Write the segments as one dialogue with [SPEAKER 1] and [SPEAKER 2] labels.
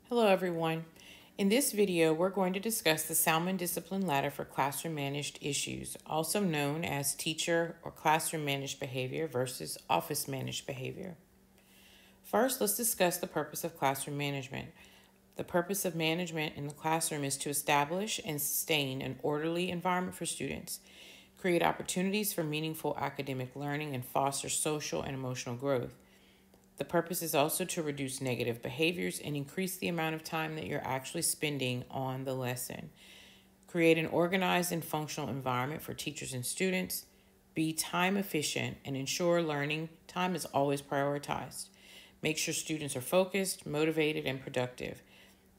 [SPEAKER 1] Hello everyone. In this video, we're going to discuss the Salmen Discipline Ladder for Classroom Managed Issues, also known as teacher or classroom managed behavior versus office managed behavior. First, let's discuss the purpose of classroom management. The purpose of management in the classroom is to establish and sustain an orderly environment for students, create opportunities for meaningful academic learning, and foster social and emotional growth. The purpose is also to reduce negative behaviors and increase the amount of time that you're actually spending on the lesson. Create an organized and functional environment for teachers and students. Be time efficient and ensure learning time is always prioritized. Make sure students are focused, motivated, and productive.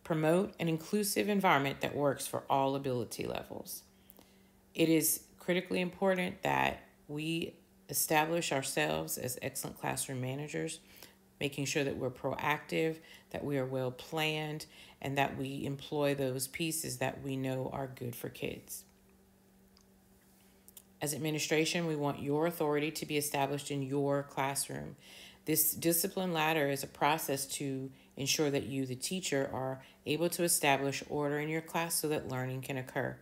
[SPEAKER 1] Promote an inclusive environment that works for all ability levels. It is critically important that we establish ourselves as excellent classroom managers, making sure that we're proactive, that we are well planned, and that we employ those pieces that we know are good for kids. As administration, we want your authority to be established in your classroom. This discipline ladder is a process to ensure that you, the teacher, are able to establish order in your class so that learning can occur.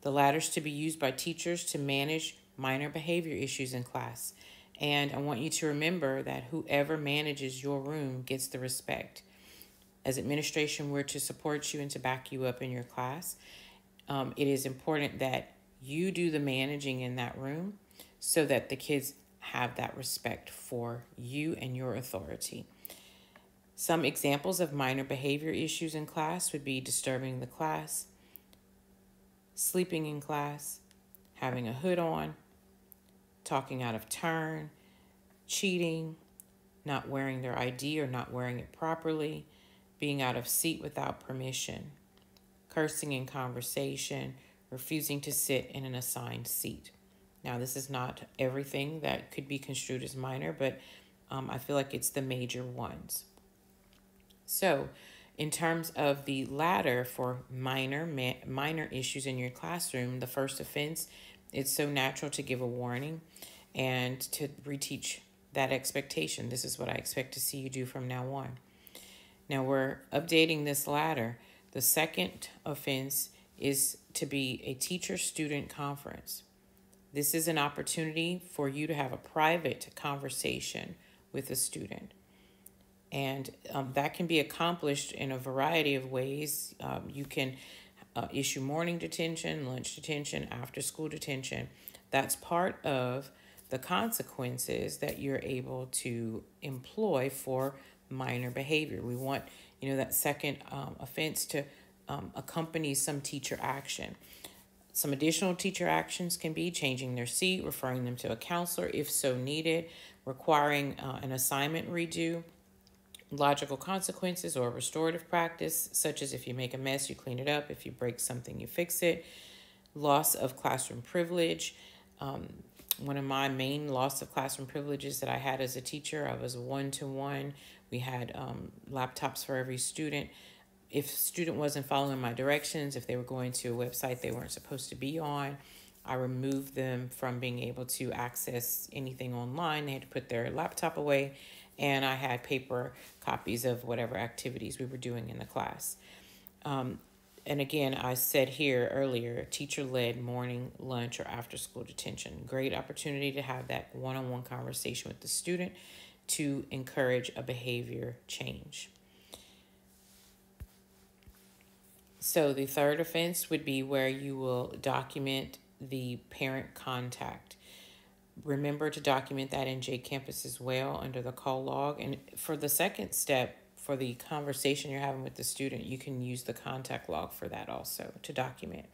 [SPEAKER 1] The ladder is to be used by teachers to manage minor behavior issues in class. And I want you to remember that whoever manages your room gets the respect. As administration, we're to support you and to back you up in your class. It is important that you do the managing in that room so that the kids have that respect for you and your authority. Some examples of minor behavior issues in class would be disturbing the class, sleeping in class, having a hood on, talking out of turn, cheating, not wearing their ID or not wearing it properly, being out of seat without permission, cursing in conversation, refusing to sit in an assigned seat. Now, this is not everything that could be construed as minor, but I feel like it's the major ones. So, in terms of the ladder for minor issues in your classroom, the first offense, it's so natural to give a warning and to reteach that expectation. This is what I expect to see you do from now on. Now we're updating this ladder. The second offense is to be a teacher-student conference. This is an opportunity for you to have a private conversation with a student. And that can be accomplished in a variety of ways. You can issue morning detention, lunch detention, after school detention. That's part of the consequences that you're able to employ for minor behavior. We want, that second offense to accompany some teacher action. Some additional teacher actions can be changing their seat, referring them to a counselor if so needed, requiring an assignment redo, logical consequences or restorative practice, such as if you make a mess, you clean it up. If you break something, you fix it. Loss of classroom privilege. One of my main loss of classroom privileges that I had as a teacher, I was one-to-one. We had laptops for every student. If a student wasn't following my directions, if they were going to a website they weren't supposed to be on, I removed them from being able to access anything online. They had to put their laptop away, and I had paper copies of whatever activities we were doing in the class. And again, I said here earlier, teacher-led morning, lunch, or after-school detention. Great opportunity to have that one-on-one conversation with the student to encourage a behavior change. So the third offense would be where you will document the parent contact. Remember to document that in JCampus as well under the call log. And for the second step, for the conversation you're having with the student, you can use the contact log for that also to document.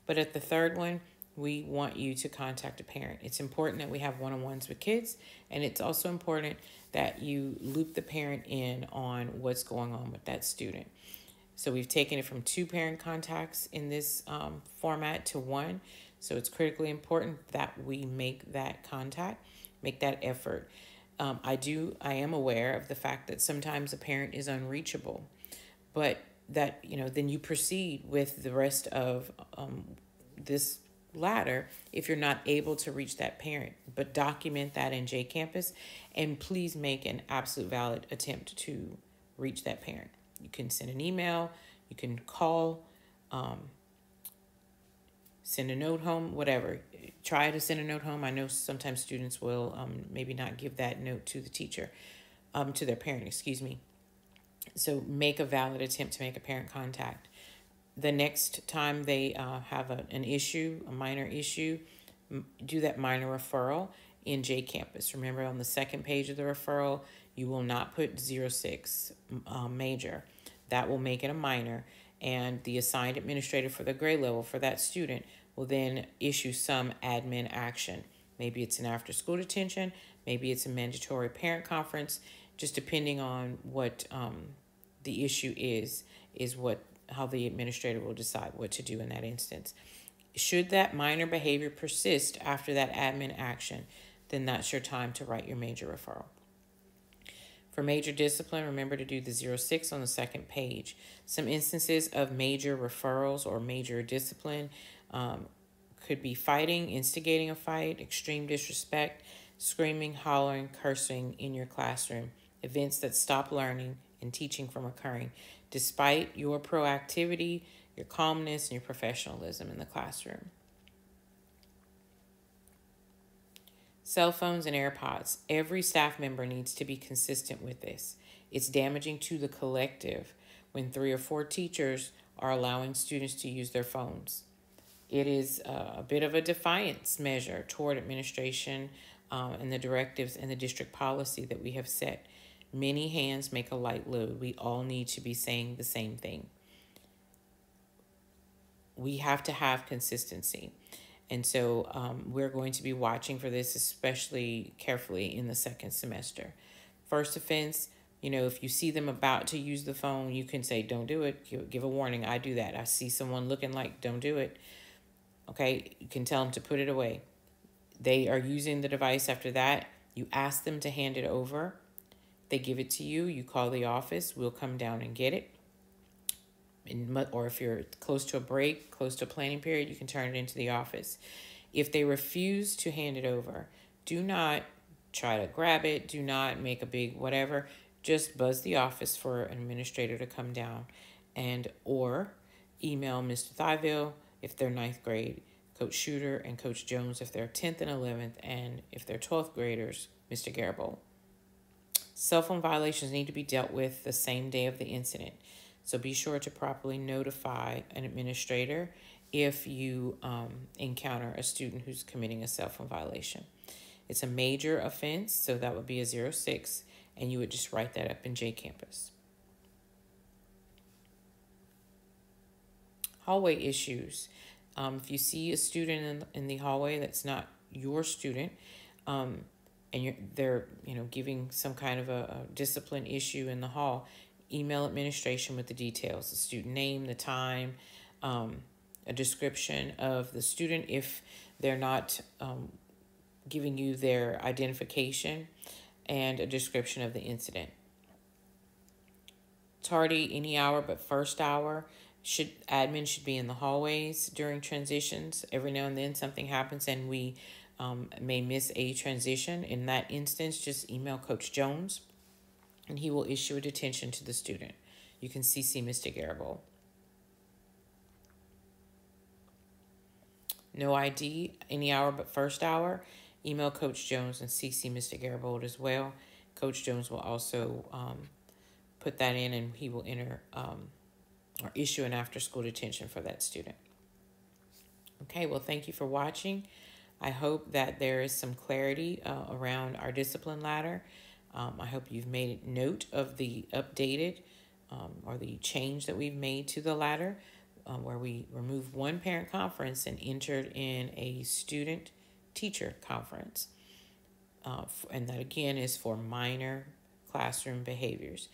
[SPEAKER 1] But at the third one, we want you to contact a parent. It's important that we have one-on-ones with kids, and it's also important that you loop the parent in on what's going on with that student. So we've taken it from 2 parent contacts in this format to 1. So it's critically important that we make that contact, make that effort. I am aware of the fact that sometimes a parent is unreachable, but that, then you proceed with the rest of this ladder if you're not able to reach that parent. But document that in JCampus, and please make an absolute valid attempt to reach that parent. You can send an email, you can call, send a note home, whatever. Try to send a note home. I know sometimes students will maybe not give that note to the teacher, to their parent, excuse me. So make a valid attempt to make a parent contact. The next time they have an issue, a minor issue, do that minor referral in J Campus. Remember, on the second page of the referral, you will not put 06 major. That will make it a minor, and the assigned administrator for the grade level for that student will then issue some admin action. Maybe it's an after-school detention, maybe it's a mandatory parent conference, just depending on what the issue is what how the administrator will decide what to do in that instance. Should that minor behavior persist after that admin action, then that's your time to write your major referral. For major discipline, remember to do the 06 on the second page. Some instances of major referrals or major discipline could be fighting, instigating a fight, extreme disrespect, screaming, hollering, cursing in your classroom, events that stop learning and teaching from occurring, despite your proactivity, your calmness, and your professionalism in the classroom. Cell phones and AirPods. Every staff member needs to be consistent with this. It's damaging to the collective when 3 or 4 teachers are allowing students to use their phones. It is a bit of a defiance measure toward administration and the directives and the district policy that we have set. Many hands make a light load. We all need to be saying the same thing. We have to have consistency. And so we're going to be watching for this especially carefully in the second semester. First offense, if you see them about to use the phone, you can say, don't do it. Give a warning. I do that. I see someone looking like, don't do it. Okay, you can tell them to put it away. They are using the device after that. You ask them to hand it over. They give it to you. You call the office. We'll come down and get it. Or if you're close to a break, close to a planning period, you can turn it into the office. If they refuse to hand it over, do not try to grab it. Do not make a big whatever. Just buzz the office for an administrator to come down or email Mr. Thieville if they're 9th grade, Coach Shooter and Coach Jones if they're 10th and 11th, and if they're 12th graders, Mr. Garibald. Cell phone violations need to be dealt with the same day of the incident. So be sure to properly notify an administrator if you encounter a student who's committing a cell phone violation. It's a major offense, so that would be a 06, and you would just write that up in J Campus. Hallway issues. If you see a student in the hallway that's not your student, and they're giving some kind of a discipline issue in the hall, email administration with the details, the student name, the time, a description of the student if they're not giving you their identification, and a description of the incident. Tardy any hour but first hour. Admin should be in the hallways during transitions. Every now and then something happens and we may miss a transition. In that instance, just email Coach Jones and he will issue a detention to the student. You can CC Mr. Garibald. No ID any hour but first hour. Email Coach Jones and CC Mr. Garibald as well. Coach Jones will also put that in and he will enter or issue an after-school detention for that student. Okay, well, thank you for watching. I hope that there is some clarity around our discipline ladder. I hope you've made note of the updated or the change that we've made to the ladder where we removed one parent conference and entered in a student-teacher conference. And that, again, is for minor classroom behaviors.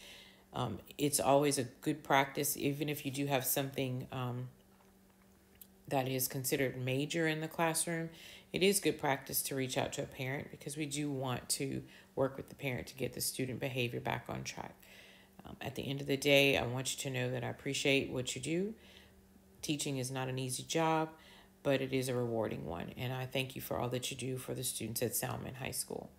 [SPEAKER 1] It's always a good practice, even if you do have something that is considered major in the classroom, it is good practice to reach out to a parent because we do want to work with the parent to get the student behavior back on track. At the end of the day, I want you to know that I appreciate what you do. Teaching is not an easy job, but it is a rewarding one. And I thank you for all that you do for the students at Salmen High School.